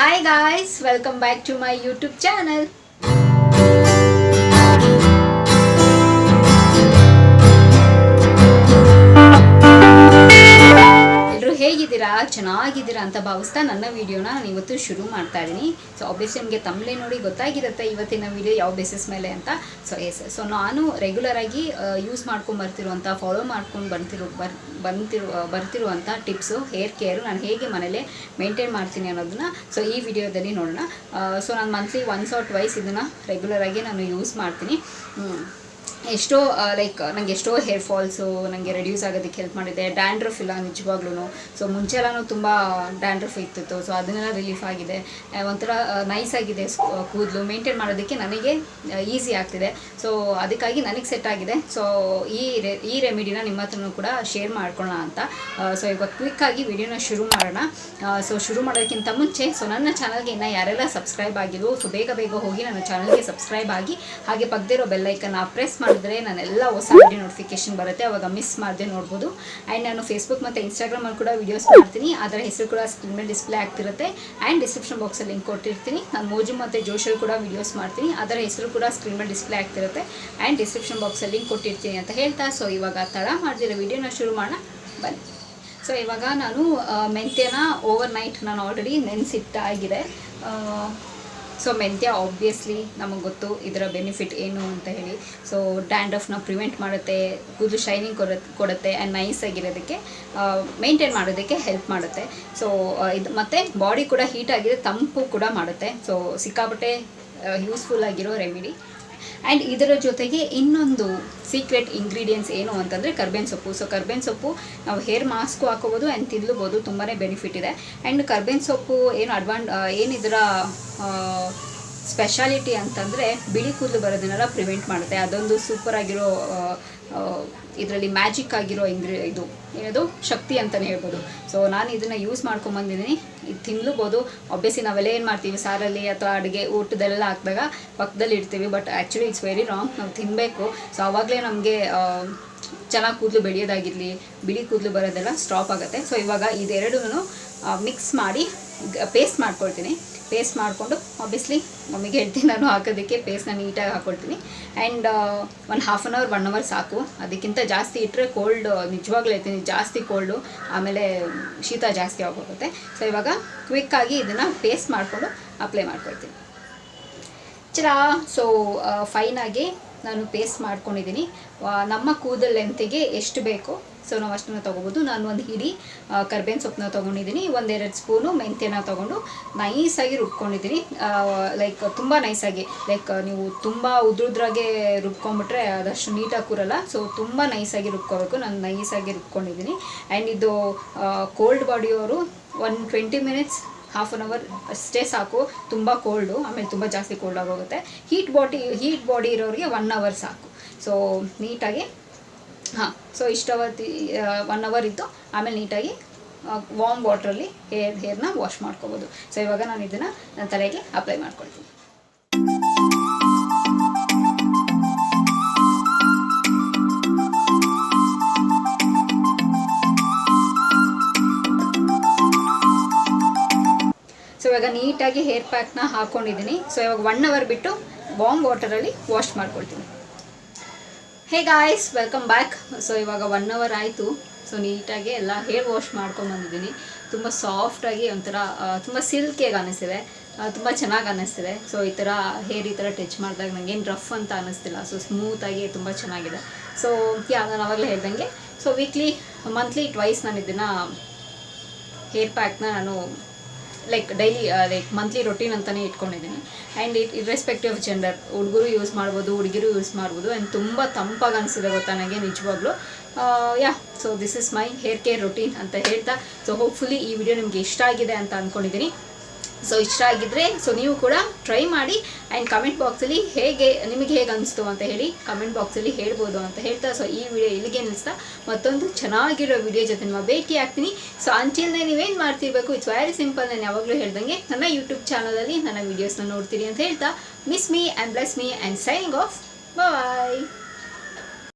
Hi guys, welcome back to my YouTube channel. ಹೇಗಿದ್ದೀರಾ ಚೆನ್ನಾಗಿದ್ದೀರಾ ಅಂತ ಭಾವಿಸ್ತಾ ನನ್ನ ವಿಡಿಯೋನ ನಾನು ಇವತ್ತು ಶುರು ಮಾಡ್ತಾ ಇದ್ದೀನಿ. ಸೊ ಆಬ್ವಿಯಸ್ಲಿ ನಿಮಗೆ ತಮ್ಮಲೇ ನೋಡಿ ಗೊತ್ತಾಗಿರುತ್ತೆ ಇವತ್ತಿನ ವಿಡಿಯೋ ಯಾವ ಬೇಸಿಸ್ ಮೇಲೆ ಅಂತ. ಸೊ ನಾನು ರೆಗ್ಯುಲರ್ ಆಗಿ ಯೂಸ್ ಮಾಡ್ಕೊಂಡು ಬರ್ತಿರುವಂಥ ಫಾಲೋ ಮಾಡ್ಕೊಂಡು ಬರ್ತಿರುವಂಥ ಟಿಪ್ಸು ಹೇರ್ ಕೇರು ನಾನು ಹೇಗೆ ಮನೇಲೆ ಮೇಂಟೈನ್ ಮಾಡ್ತೀನಿ ಅನ್ನೋದನ್ನ ಸೊ ಈ ವಿಡಿಯೋದಲ್ಲಿ ನೋಡೋಣ. ಸೊ ನಾನು ಮಂತ್ಲಿ ಒನ್ಸ್ ಆರ್ ಟ್ವೈಸ್ ಇದನ್ನು ರೆಗ್ಯುಲರ್ ಆಗಿ ನಾನು ಯೂಸ್ ಮಾಡ್ತೀನಿ. ಎಷ್ಟೋ ನನಗೆ ಎಷ್ಟೋ ಹೇರ್ ಫಾಲ್ಸು ನನಗೆ ರೆಡ್ಯೂಸ್ ಆಗೋದಕ್ಕೆ ಹೆಲ್ಪ್ ಮಾಡಿದೆ. ಡ್ಯಾಂಡ್ರಫ್ ಇಲ್ಲ ನಿಜವಾಗ್ಲೂ. ಸೊ ಮುಂಚೆಲ್ಲೂ ತುಂಬ ಡ್ಯಾಂಡ್ರಫ್ ಇರ್ತಿತ್ತು. ಸೊ ಅದನ್ನೆಲ್ಲ ರಿಲೀಫ್ ಆಗಿದೆ. ಒಂಥರ ನೈಸ್ ಆಗಿದೆ ಕೂದಲು ಮೇಂಟೈನ್ ಮಾಡೋದಕ್ಕೆ ನನಗೆ ಈಸಿ ಆಗ್ತಿದೆ. ಸೊ ಅದಕ್ಕಾಗಿ ನನಗೆ ಸೆಟ್ ಆಗಿದೆ. ಸೊ ಈ ರೆಮಿಡಿನ ನಿಮ್ಮ ಹತ್ರನೂ ಕೂಡ ಶೇರ್ ಮಾಡ್ಕೊಳ್ಳೋಣ ಅಂತ. ಸೊ ಇವಾಗ ಕ್ವಿಕ್ಕಾಗಿ ವಿಡಿಯೋನ ಶುರು ಮಾಡೋಣ. ಸೊ ಶುರು ಮಾಡೋದಕ್ಕಿಂತ ಮುಂಚೆ ಸೊ ನನ್ನ ಚಾನಲ್ಗೆ ಇನ್ನು ಯಾರೆಲ್ಲ ಸಬ್ಸ್ಕ್ರೈಬ್ ಆಗಿದ್ರು ಸೊ ಬೇಗ ಹೋಗಿ ನನ್ನ ಚಾನಲ್ಗೆ ಸಬ್ಸ್ಕ್ರೈಬ್ ಆಗಿ ಹಾಗೆ ಪಕ್ಕದಿರೋ ಬೆಲ್ಲೈಕನ್ನ ಪ್ರೆಸ್ ಮಾಡಿದ್ರೆ ನಾನೆಲ್ಲ ಹೊಸ ವಿಡಿಯೋ ನೋಟಿಫಿಕೇಶನ್ ಬರುತ್ತೆ, ಅವಾಗ ಮಿಸ್ ಮಾಡದೆ ನೋಡ್ಬೋದು. ಆ್ಯಂಡ್ ನಾನು ಫೇಸ್ಬುಕ್ ಮತ್ತು ಇನ್ಸ್ಟಾಗ್ರಾಮಲ್ಲಿ ಕೂಡ ವೀಡಿಯೋಸ್ ಮಾಡ್ತೀನಿ. ಅದರ ಹೆಸರು ಕೂಡ ಸ್ಕ್ರೀನ್ ಮೇಲೆ ಡಿಸ್ಪ್ಲೇ ಆಗ್ತಿರುತ್ತೆ. ಆ್ಯಂಡ್ ಡಿಸ್ಕ್ರಿಪ್ಷನ್ ಬಾಕ್ಸಲ್ಲಿ ಲಿಂಕ್ ಕೊಟ್ಟಿರ್ತೀನಿ. ನಾನು ಮೋಜು ಮತ್ತು ಜೋಶಲ್ಲಿ ಕೂಡ ವೀಡಿಯೋಸ್ ಮಾಡ್ತೀನಿ. ಅದರ ಹೆಸರು ಕೂಡ ಸ್ಕ್ರೀನ್ ಮೇಲೆ ಡಿಸ್ಪ್ಲೇ ಆಗ್ತಿರುತ್ತೆ. ಆ್ಯಂಡ್ ಡಿಸ್ಕ್ರಿಪ್ಷನ್ ಬಾಕ್ಸಲ್ಲಿ ಲಿಂಕ್ ಕೊಟ್ಟಿರ್ತೀನಿ ಅಂತ ಹೇಳ್ತಾ ಸೊ ಇವಾಗ ತಡ ಮಾಡಿದಿರೋ ವೀಡಿಯೋನ ಶುರು ಮಾಡೋಣ ಬನ್ನಿ. ಸೊ ಇವಾಗ ನಾನು ಮೆಂತ್ಯನ ಓವರ್ ನೈಟ್ ನಾನು ಆಲ್ರೆಡಿ ನೆನೆಸಿಟ್ಟಾಗಿದೆ. ಸೊ ಮೆಂತ್ಯ ಆಬ್ವಿಯಸ್ಲಿ ನಮಗೆ ಗೊತ್ತು ಇದರ ಬೆನಿಫಿಟ್ ಏನು ಅಂತ ಹೇಳಿ. ಸೊ ಡ್ಯಾಂಡ್ರಫ್ನ ಪ್ರಿವೆಂಟ್ ಮಾಡುತ್ತೆ, ಕೂದಲು ಶೈನಿಂಗ್ ಕೊಡುತ್ತೆ ಆ್ಯಂಡ್ ನೈಸ್ ಆಗಿರೋದಕ್ಕೆ ಮೇಂಟೈನ್ ಮಾಡೋದಕ್ಕೆ ಹೆಲ್ಪ್ ಮಾಡುತ್ತೆ. ಸೊ ಇದು ಮತ್ತು ಬಾಡಿ ಕೂಡ ಹೀಟ್ ಆಗಿದೆ, ತಂಪು ಕೂಡ ಮಾಡುತ್ತೆ. ಸೊ ಸಿಕ್ಕಾಪಟ್ಟೆ ಯೂಸ್ಫುಲ್ ಆಗಿರೋ ರೆಮಿಡಿ. ಆ್ಯಂಡ್ ಇದರ ಜೊತೆಗೆ ಇನ್ನೊಂದು ಸೀಕ್ರೆಟ್ ಇಂಗ್ರೀಡಿಯೆಂಟ್ಸ್ ಏನು ಅಂತಂದರೆ ಕರ್ಬೇವಿನ ಸೊಪ್ಪು. ಸೊ ಕರ್ಬೇವಿನ ಸೊಪ್ಪು ನಾವು ಹೇರ್ ಮಾಸ್ಕು ಹಾಕೋಬೋದು ಆ್ಯಂಡ್ ತಿನ್ನಲೂಬೋದು, ತುಂಬಾ ಬೆನಿಫಿಟ್ ಇದೆ. ಆ್ಯಂಡ್ ಕರ್ಬೇವಿನ ಸೊಪ್ಪು ಏನಿದರ ಸ್ಪೆಷಾಲಿಟಿ ಅಂತಂದರೆ ಬಿಳಿ ಕೂದಲು ಬರೋದನ್ನೆಲ್ಲ ಪ್ರಿವೆಂಟ್ ಮಾಡುತ್ತೆ. ಅದೊಂದು ಸೂಪರ್ ಆಗಿರೋ ಇದರಲ್ಲಿ ಮ್ಯಾಜಿಕ್ ಆಗಿರೋ ಇದು ಏನದು ಶಕ್ತಿ ಅಂತಲೇ ಹೇಳ್ಬೋದು. ಸೊ ನಾನು ಇದನ್ನು ಯೂಸ್ ಮಾಡ್ಕೊಂಬಂದಿದ್ದೀನಿ. ಇದು ತಿನ್ನಲೂಬೋದು. ಆಬ್ವಿಯಸ್ಲಿ ನಾವೆಲ್ಲ ಏನು ಮಾಡ್ತೀವಿ ಸಾರಲ್ಲಿ ಅಥವಾ ಅಡುಗೆ ಊಟದಲ್ಲೆಲ್ಲ ಹಾಕಿದಾಗ ಪಕ್ಕದಲ್ಲಿ ಇಡ್ತೀವಿ, but actually it's very wrong. ನಾವು ತಿನ್ನಬೇಕು. ಸೊ ಆವಾಗಲೇ ನಮಗೆ ಚೆನ್ನಾಗಿ ಕೂದಲು ಬೆಳೆಯೋದಾಗಿರಲಿ, ಬಿಳಿ ಕೂದಲು ಬರೋದೆಲ್ಲ ಸ್ಟಾಪ್ ಆಗುತ್ತೆ. ಸೊ ಇವಾಗ ಇದೆರಡೂ ಮಿಕ್ಸ್ ಮಾಡಿ ಪೇಸ್ಟ್ ಮಾಡ್ಕೊಳ್ತೀನಿ. ಪೇಸ್ಟ್ ಮಾಡಿಕೊಂಡು ಆಬ್ವಿಯಸ್ಲಿ ಮಮ್ಮಿಗೆ ಹೇಳ್ತೀನಿ ನಾನು ಹಾಕೋದಕ್ಕೆ ಪೇಸ್ಟ್ನ ನೀಟಾಗಿ ಹಾಕ್ಕೊಳ್ತೀನಿ. ಆ್ಯಂಡ್ ಒಂದು ಹಾಫ್ ಆನ್ ಅವರ್ 1 ಅವರ್ ಸಾಕು. ಅದಕ್ಕಿಂತ ಜಾಸ್ತಿ ಇಟ್ಟರೆ ಕೋಲ್ಡ್ ನಿಜವಾಗ್ಲೂ ಹೇಳ್ತೀನಿ ಜಾಸ್ತಿ ಕೋಲ್ಡು, ಆಮೇಲೆ ಶೀತ ಜಾಸ್ತಿ ಆಗೋಗುತ್ತೆ. ಸೊ ಇವಾಗ ಕ್ವಿಕ್ಕಾಗಿ ಇದನ್ನು ಪೇಸ್ಟ್ ಮಾಡಿಕೊಂಡು ಅಪ್ಲೈ ಮಾಡ್ಕೊಳ್ತೀನಿ. ಸೊ ಫೈನಾಗಿ ನಾನು ಪೇಸ್ಟ್ ಮಾಡ್ಕೊಂಡಿದ್ದೀನಿ. ನಮ್ಮ ಕೂದಲು ಲೆಂತಿಗೆ ಎಷ್ಟು ಬೇಕೋ ಸೊ ನಾವು ಅಷ್ಟನ್ನು ತೊಗೋಬೋದು. ನಾನು ಒಂದು ಹಿಡಿ ಕರ್ಬೇವಿನ ಸೊಪ್ಪನ್ನ ತೊಗೊಂಡಿದ್ದೀನಿ, 1-2 ಸ್ಪೂನು ಮೆಂತ್ಯನ ತೊಗೊಂಡು ನೈಸಾಗಿ ರುಬ್ಕೊಂಡಿದ್ದೀನಿ. ತುಂಬ ನೈಸಾಗಿ ನೀವು ತುಂಬ ಉದ್ರಾಗೆ ರುಬ್ಕೊಂಬಿಟ್ರೆ ಅದಷ್ಟು ನೀಟಾಗಿ ಕೂರಲ್ಲ. ಸೊ ತುಂಬ ನೈಸಾಗಿ ರುಬ್ಕೋಬೇಕು. ನಾನು ನೈಸಾಗಿ ರುಬ್ಕೊಂಡಿದ್ದೀನಿ. ಆ್ಯಂಡ್ ಇದು ಕೋಲ್ಡ್ ಬಾಡಿಯವರು 20 ಮಿನಿಟ್ಸ್ ಹಾಫ್ ಆನ್ ಅವರ್ ಅಷ್ಟೇ ಸಾಕು. ತುಂಬ ಕೋಲ್ಡು, ಆಮೇಲೆ ತುಂಬ ಜಾಸ್ತಿ ಕೋಲ್ಡ್ ಆಗೋಗುತ್ತೆ. ಹೀಟ್ ಬಾಡಿ ಇರೋರಿಗೆ 1 ಅವರ್ ಸಾಕು. ಸೊ ನೀಟಾಗಿ ಸೊ ಇಷ್ಟವತ್ತಿ 1 ಅವರ್ ಇದ್ದು ಆಮೇಲೆ ನೀಟಾಗಿ ವಾರ್ಮ್ ವಾಟ್ರಲ್ಲಿ ಹೇರ್ನ ವಾಶ್ ಮಾಡ್ಕೋಬೋದು. ಸೊ ಇವಾಗ ನಾನು ಇದನ್ನು ನನ್ನ ತಲೆಗೆ ಅಪ್ಲೈ ಮಾಡ್ಕೊಳ್ತೀನಿ. ಸೊ ಇವಾಗ ನೀಟಾಗಿ ಹೇರ್ ಪ್ಯಾಕ್ನ ಹಾಕ್ಕೊಂಡಿದ್ದೀನಿ. ಸೊ ಇವಾಗ 1 ಅವರ್ ಬಿಟ್ಟು ವಾರ್ಮ್ ವಾಟರಲ್ಲಿ ವಾಶ್ ಮಾಡ್ಕೊಳ್ತೀನಿ. Hey guys, welcome back. So ಇವಾಗ 1 ಅವರ್ ಆಯಿತು. ಸೊ ನೀಟಾಗಿ ಎಲ್ಲ ಹೇರ್ ವಾಶ್ ಮಾಡ್ಕೊಂಬಂದಿದ್ದೀನಿ. ತುಂಬ ಸಾಫ್ಟಾಗಿ ಒಂಥರ ತುಂಬ ಸಿಲ್ಕಿಯಾಗಿ ಅನ್ನಿಸ್ತಿದೆ, ತುಂಬ ಚೆನ್ನಾಗಿ ಅನ್ನಿಸ್ತಿದೆ. ಸೊ ಈ ಥರ ಹೇರ್ ಈ ಥರ ಟಚ್ ಮಾಡಿದಾಗ ನನಗೇನು ರಫ್ ಅಂತ ಅನ್ನಿಸ್ತಿಲ್ಲ. ಸೊ ಸ್ಮೂತಾಗಿ ತುಂಬ ಚೆನ್ನಾಗಿದೆ. ಸೊ ನಾನು ಆವಾಗಲೇ ಹೇಳ್ದಂಗೆ ಸೊ ಮಂತ್ಲಿ ಟ್ವೈಸ್ ನಾನು ಇದನ್ನು ಹೇರ್ ಪ್ಯಾಕ್ನ ನಾನು ಡೈಲಿ ಮಂತ್ಲಿ ರೊಟೀನ್ ಅಂತಲೇ ಇಟ್ಕೊಂಡಿದ್ದೀನಿ. ಆ್ಯಂಡ್ ಇರ್ರೆಸ್ಪೆಕ್ಟಿವ್ ಆಫ್ ಜೆಂಡರ್, ಹುಡುಗರು ಯೂಸ್ ಮಾಡ್ಬೋದು, ಹುಡುಗಿರು ಯೂಸ್ ಮಾಡ್ಬೋದು. ಆ್ಯಂಡ್ ತುಂಬ ತಂಪಾಗಿ ಅನಿಸಿದೆ ಗೊತ್ತಾ ನನಗೆ ನಿಜವಾಗ್ಲೂ. So this is my hair care routine ಅಂತ ಹೇಳ್ತಾ ಸೊ ಹೋಪ್ಫುಲಿ ಈ ವಿಡಿಯೋ ನಿಮಗೆ ಇಷ್ಟ ಆಗಿದೆ ಅಂತ ಅಂದ್ಕೊಂಡಿದ್ದೀನಿ. ಸೊ ಇಷ್ಟ ಆಗಿದ್ದರೆ ಸೊ ನೀವು ಕೂಡ ಟ್ರೈ ಮಾಡಿ. ಆ್ಯಂಡ್ ಕಮೆಂಟ್ ಬಾಕ್ಸಲ್ಲಿ ನಿಮಗೆ ಹೇಗೆ ಅನಿಸ್ತು ಅಂತ ಹೇಳಿ ಕಮೆಂಟ್ ಬಾಕ್ಸಲ್ಲಿ ಹೇಳ್ಬೋದು ಅಂತ ಹೇಳ್ತಾ ಸೊ ಈ ವಿಡಿಯೋ ಇಲ್ಲಿಗೆ ನಿಲ್ಲಿಸ್ತಾ ಮತ್ತೊಂದು ಚೆನ್ನಾಗಿರೋ ವಿಡಿಯೋ ಜೊತೆ ನಿಮ್ಮ ಭೇಟಿ ಆಗ್ತೀನಿ. ಸೊ ಅಂಟಿಲ್ ನೀವೇನು ಮಾಡ್ತಿರ್ಬೇಕು, ಇಟ್ಸ್ ವೆರಿ ಸಿಂಪಲ್. ನಾನು ಯಾವಾಗಲೂ ಹೇಳ್ದಂಗೆ ನನ್ನ ಯೂಟ್ಯೂಬ್ ಚಾನಲಲ್ಲಿ ನನ್ನ ವೀಡಿಯೋಸ್ನ ನೋಡ್ತೀರಿ ಅಂತ ಹೇಳ್ತಾ miss me and bless me and signing off. Bye.